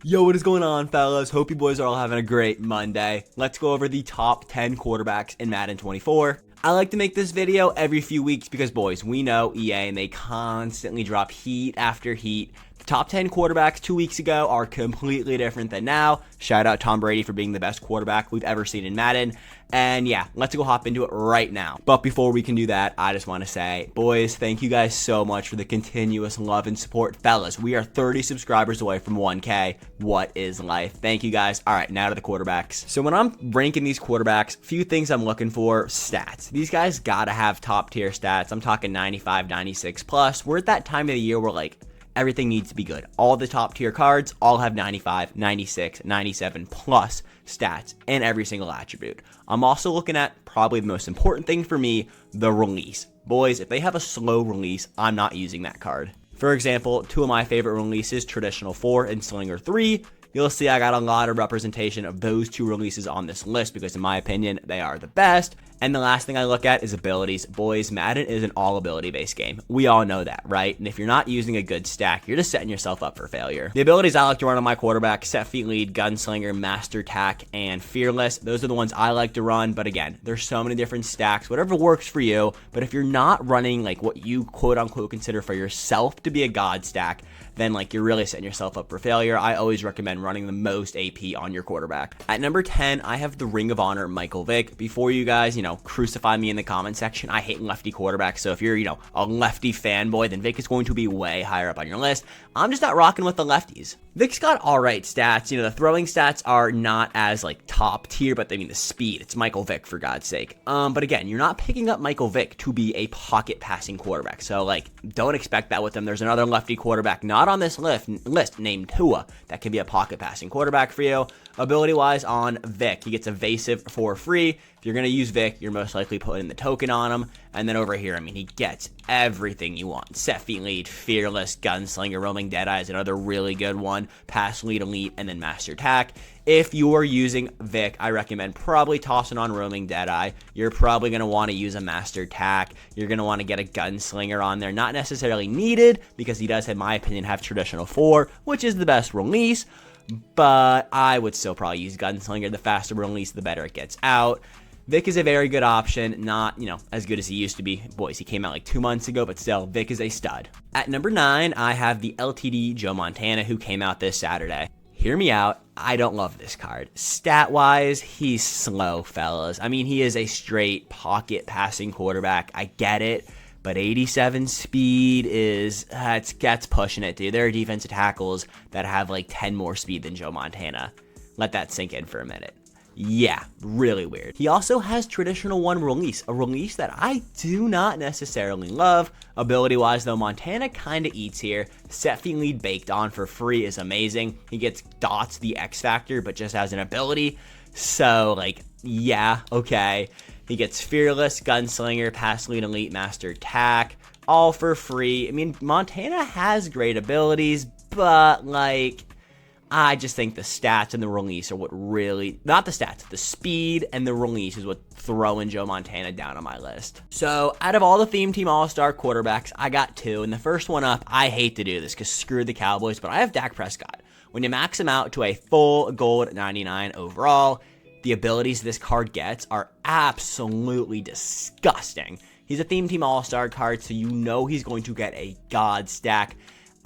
Yo, what is going on, fellas? Hope you boys are all having a great Monday. Let's go over the top 10 quarterbacks in Madden 24. I like to make this video every few weeks because, boys, we know EA and they constantly drop heat after heat. The top 10 quarterbacks 2 weeks ago are completely different than now. Shout out Tom Brady for being the best quarterback we've ever seen in Madden. And yeah, let's go hop into it right now. But before we can do that, I just want to say, boys, thank you guys so much for the continuous love and support. Fellas, we are 30 subscribers away from 1K. What is life? Thank you guys. All right, now to the quarterbacks. So when I'm ranking these quarterbacks, few things I'm looking for: stats. These guys gotta have top tier stats. I'm talking 95, 96 plus. We're at that time of the year where like everything needs to be good. All the top tier cards all have 95, 96, 97 plus stats in every single attribute. I'm also looking at probably the most important thing for me, the release. Boys, if they have a slow release, I'm not using that card. For example, two of my favorite releases, Traditional 4 and Slinger 3. You'll see I got a lot of representation of those two releases on this list because in my opinion, they are the best. And the last thing I look at is abilities. Boys, Madden is an all ability based game. We all know that, right? And if you're not using a good stack, you're just setting yourself up for failure. The abilities I like to run on my quarterback: Set Feet Lead, Gunslinger, Master Tack, and Fearless. Those are the ones I like to run. But again, there's so many different stacks, whatever works for you. But if you're not running like what you quote unquote consider for yourself to be a god stack, then like you're really setting yourself up for failure. I always recommend running the most AP on your quarterback. At number 10, I have the Ring of Honor Michael Vick. Before you guys, crucify me in the comment section, I hate lefty quarterbacks. So if you're, a lefty fanboy, then Vick is going to be way higher up on your list. I'm just not rocking with the lefties. Vick's got all right stats. The throwing stats are not as like top tier, but I mean the speed. It's Michael Vick, for God's sake. But again, you're not picking up Michael Vick to be a pocket passing quarterback. So like, don't expect that with him. There's another lefty quarterback not on this list named Tua that can be a pocket passing quarterback for you. Ability wise on Vick, he gets evasive for free. If you're going to use Vick, you're most likely putting the token on him. And then over here, he gets everything you want. Set Feet Lead, Fearless, Gunslinger, Roaming Deadeye is another really good one. Pass Lead Elite, and then Master Tack. If you are using Vick, I recommend probably tossing on Roaming Deadeye. You're probably going to want to use a Master Tack. You're going to want to get a Gunslinger on there. Not necessarily needed, because he does, in my opinion, have Traditional 4, which is the best release. But I would still probably use Gunslinger. The faster release, the better it gets out. Vick is a very good option, not, as good as he used to be. Boys, he came out like 2 months ago, but still, Vick is a stud. At number 9, I have the LTD Joe Montana, who came out this Saturday. Hear me out, I don't love this card. Stat-wise, he's slow, fellas. He is a straight pocket passing quarterback. I get it, but 87 speed is, that's pushing it, dude. There are defensive tackles that have like 10 more speed than Joe Montana. Let that sink in for a minute. Yeah, really weird. He also has Traditional 1 release, a release that I do not necessarily love. Ability-wise, though, Montana kind of eats here. Set Feet Lead baked on for free is amazing. He gets Dots, the X Factor, but just as an ability. So, like, yeah, okay. He gets Fearless, Gunslinger, Pass Lead Elite, Master Tack, all for free. Montana has great abilities, but, like, I just think the stats and the release are what really, not the stats, the speed and the release is what throwing Joe Montana down on my list. So out of all the Theme Team All-Star quarterbacks, I got two. And the first one up, I hate to do this because screw the Cowboys, but I have Dak Prescott. When you max him out to a full gold 99 overall, the abilities this card gets are absolutely disgusting. He's a Theme Team All-Star card, so you know he's going to get a god stack.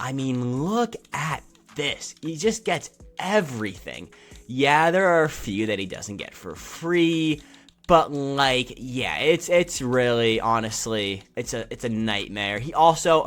Look at this. He just gets everything. Yeah, there are a few that he doesn't get for free, but like, yeah, it's really, honestly, it's a nightmare. He also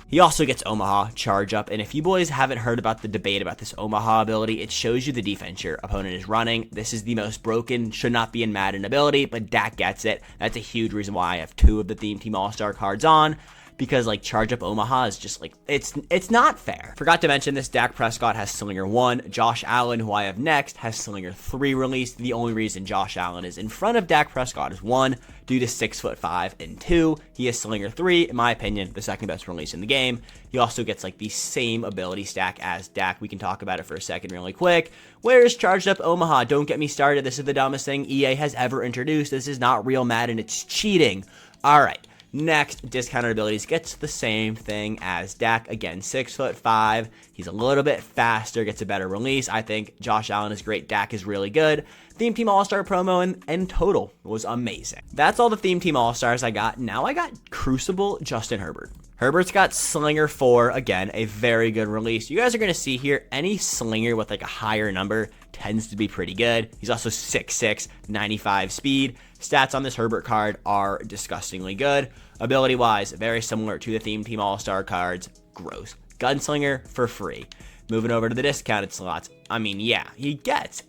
gets Omaha charge up, and if you boys haven't heard about the debate about this Omaha ability, it shows you the defense your opponent is running. This is the most broken, should not be in Madden ability, but Dak gets it. That's a huge reason why I have two of the Theme Team All-Star cards on. Because like charge up Omaha is just like, it's not fair. Forgot to mention this, Dak Prescott has Slinger 1. Josh Allen, who I have next, has Slinger 3 released. The only reason Josh Allen is in front of Dak Prescott is 1, due to 6'5", and 2, he has Slinger 3, in my opinion, the second best release in the game. He also gets like the same ability stack as Dak. We can talk about it for a second really quick. Where's charged up Omaha? Don't get me started. This is the dumbest thing EA has ever introduced. This is not real Madden. It's cheating. All right. Next, discounted abilities gets the same thing as Dak. Again, 6'5". He's a little bit faster, gets a better release. I think Josh Allen is great. Dak is really good. Theme Team All-Star promo in total was amazing. That's all the Theme Team All-Stars I got. Now I got Crucible Justin Herbert. Herbert's got Slinger 4, again, a very good release. You guys are going to see here, any Slinger with like a higher number tends to be pretty good. He's also 6'6", 95 speed. Stats on this Herbert card are disgustingly good. Ability-wise, very similar to the Theme Team All-Star cards. Gross. Gunslinger for free. Moving over to the discounted slots. I mean, yeah, he gets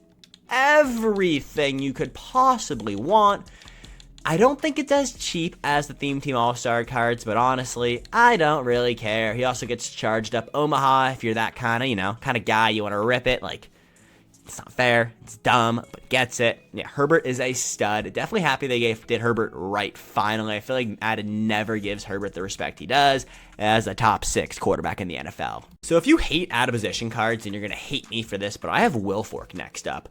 everything you could possibly want. I don't think it's as cheap as the Theme Team All-Star cards, but honestly, I don't really care. He also gets charged up Omaha if you're that kind of guy, you want to rip it. Like, it's not fair, it's dumb, but gets it. Yeah, Herbert is a stud. Definitely happy they did Herbert right finally. I feel like Madden never gives Herbert the respect he does as a top 6 quarterback in the NFL. So if you hate out-of-position cards, and you're going to hate me for this, but I have Wilfork next up.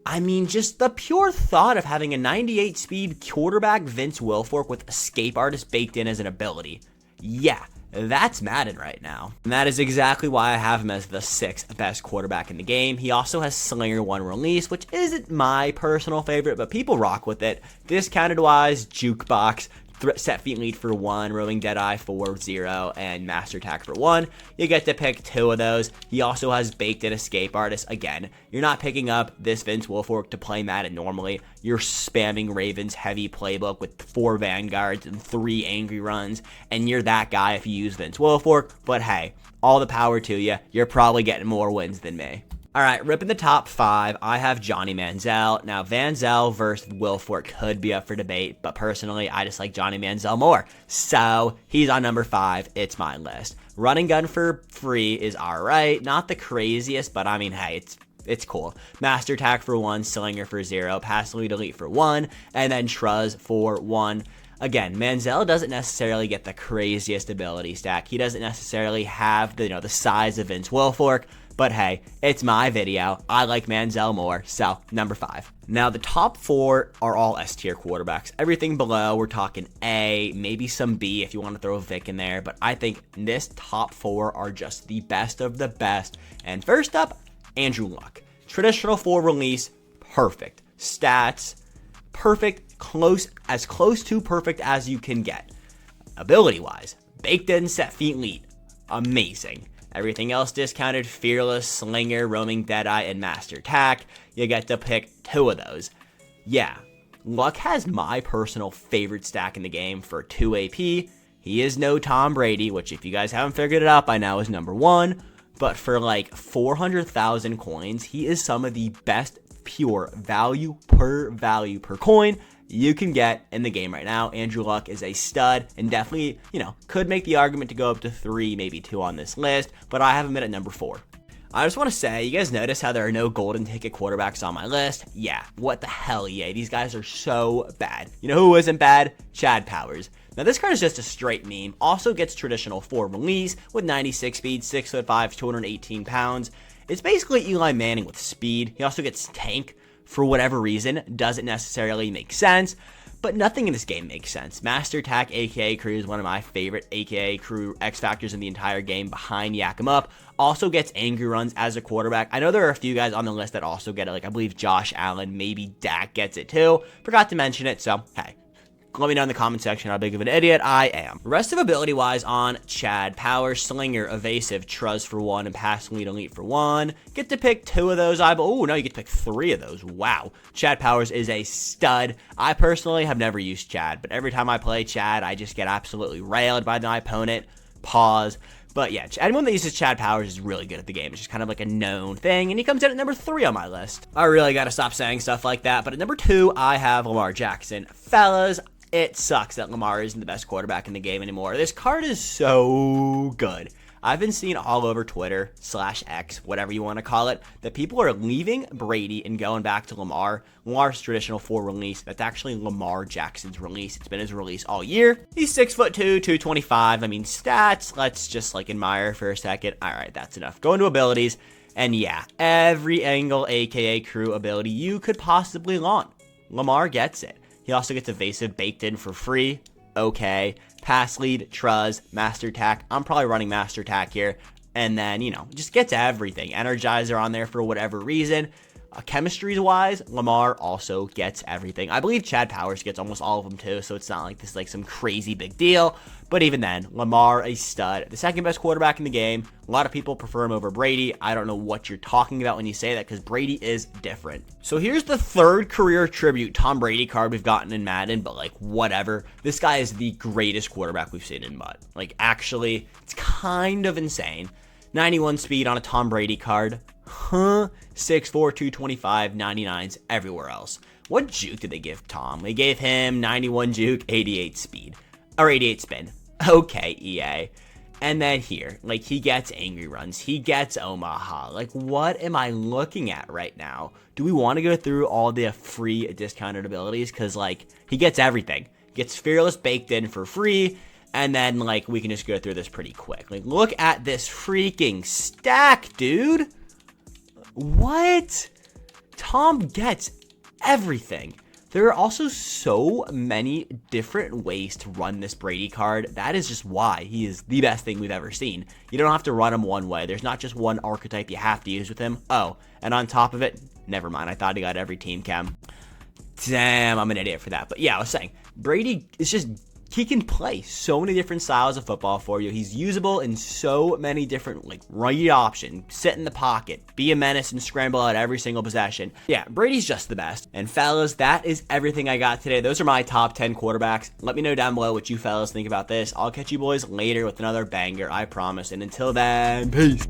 I mean, just the pure thought of having a 98 speed quarterback Vince Wilfork with Escape Artist baked in as an ability. Yeah, that's Madden right now. And that is exactly why I have him as the 6th best quarterback in the game. He also has Slinger 1 release, which isn't my personal favorite, but people rock with it. Discounted wise, Jukebox, Set Feet Lead for 1, Roving Deadeye for 0, and Master Attack for 1. You get to pick 2 of those. He also has Baked In Escape Artist. Again, you're not picking up this Vince Wilfork to play Madden normally. You're spamming Ravens' heavy playbook with 4 Vanguards and 3 Angry Runs, and you're that guy if you use Vince Wilfork. But hey, all the power to you. You're probably getting more wins than me. All right, ripping the top 5, I have Johnny Manziel. Now, Manziel versus Wilfork could be up for debate, but personally, I just like Johnny Manziel more. So, he's on number 5. It's my list. Running gun for free is all right. Not the craziest, but I mean, hey, it's cool. Master Attack for 1, Slinger for 0, Pass Lead Elite for 1, and then Truz for 1. Again, Manziel doesn't necessarily get the craziest ability stack. He doesn't necessarily have the size of Vince Wilfork. But hey, it's my video. I like Manziel more, so number 5. Now, the top 4 are all S-tier quarterbacks. Everything below, we're talking A, maybe some B if you want to throw a Vic in there. But I think this top 4 are just the best of the best. And first up, Andrew Luck. Traditional 4 release, perfect. Stats, perfect, as close to perfect as you can get. Ability-wise, baked in, Set Feet Lead, amazing. Everything else discounted, Fearless, Slinger, Roaming Deadeye, and Master Attack. You get to pick 2 of those. Yeah, Luck has my personal favorite stack in the game for 2 AP. He is no Tom Brady, which if you guys haven't figured it out by now is number 1. But for like 400,000 coins, he is some of the best pure value per coin you can get in the game right now. Andrew Luck is a stud and definitely, could make the argument to go up to 3, maybe 2 on this list, but I have him at number 4. I just want to say, you guys notice how there are no golden ticket quarterbacks on my list? Yeah, what the hell, EA? These guys are so bad. You know who isn't bad? Chad Powers. Now, this card is just a straight meme. Also gets traditional 4 release with 96 speed, 6'5", 218 pounds. It's basically Eli Manning with speed. He also gets tank. For whatever reason, doesn't necessarily make sense, but nothing in this game makes sense. Master Attack, aka Crew, is one of my favorite aka Crew X Factors in the entire game behind Yak 'em Up. Also gets Angry Runs as a quarterback. I know there are a few guys on the list that also get it, like I believe Josh Allen, maybe Dak gets it too. Forgot to mention it, so hey. Let me know in the comment section how big of an idiot I am. Rest of ability-wise on Chad Powers, Slinger, Evasive, Truz for 1, and Pass Lead Elite for 1. Get to pick 2 of those. Oh, no, you get to pick 3 of those. Wow. Chad Powers is a stud. I personally have never used Chad, but every time I play Chad, I just get absolutely railed by my opponent. Pause. But yeah, anyone that uses Chad Powers is really good at the game. It's just kind of like a known thing, and he comes in at number 3 on my list. I really gotta stop saying stuff like that, but at number 2, I have Lamar Jackson. Fellas, it sucks that Lamar isn't the best quarterback in the game anymore. This card is so good. I've been seeing all over Twitter /X, whatever you want to call it, that people are leaving Brady and going back to Lamar. Lamar's traditional 4 release. That's actually Lamar Jackson's release. It's been his release all year. He's 6'2", 225. I mean, stats, let's just admire for a second. All right, that's enough. Go into abilities. And yeah, every angle, aka Crew ability you could possibly want. Lamar gets it. He also gets Evasive baked in for free. okay. Pass lead, Truz, master tack. I'm probably running master tack here. And then, just gets everything. Energizer on there for whatever reason. Chemistries-wise, Lamar also gets everything. I believe Chad Powers gets almost all of them too, so it's not like this is like some crazy big deal. But even then, Lamar, a stud. The second best quarterback in the game. A lot of people prefer him over Brady. I don't know what you're talking about when you say that, because Brady is different. So here's the third career tribute Tom Brady card we've gotten in Madden, but like whatever. This guy is the greatest quarterback we've seen in Mud. Like actually, it's kind of insane. 91 speed on a Tom Brady card. 6'4", 225, 99s everywhere else. What juke did they give Tom? They gave him 91 juke, 88 speed. Or 88 spin. Okay, EA. And then here, like, he gets angry runs. He gets Omaha. Like, what am I looking at right now? Do we want to go through all the free discounted abilities? Because, like, he gets everything. Gets Fearless baked in for free. And then, like, we can just go through this pretty quick. Like, look at this freaking stack, dude. What? Tom gets everything. There are also so many different ways to run this Brady card. That is just why he is the best thing we've ever seen. You don't have to run him one way. There's not just one archetype you have to use with him. Oh, and on top of it, never mind. I thought he got every team chem. Damn, I'm an idiot for that. But yeah, I was saying, Brady is just... he can play so many different styles of football for you. He's usable in so many different, like, read option, sit in the pocket, be a menace, and scramble out every single possession. Yeah, Brady's just the best. And fellas, that is everything I got today. Those are my top 10 quarterbacks. Let me know down below what you fellas think about this. I'll catch you boys later with another banger, I promise. And until then, peace.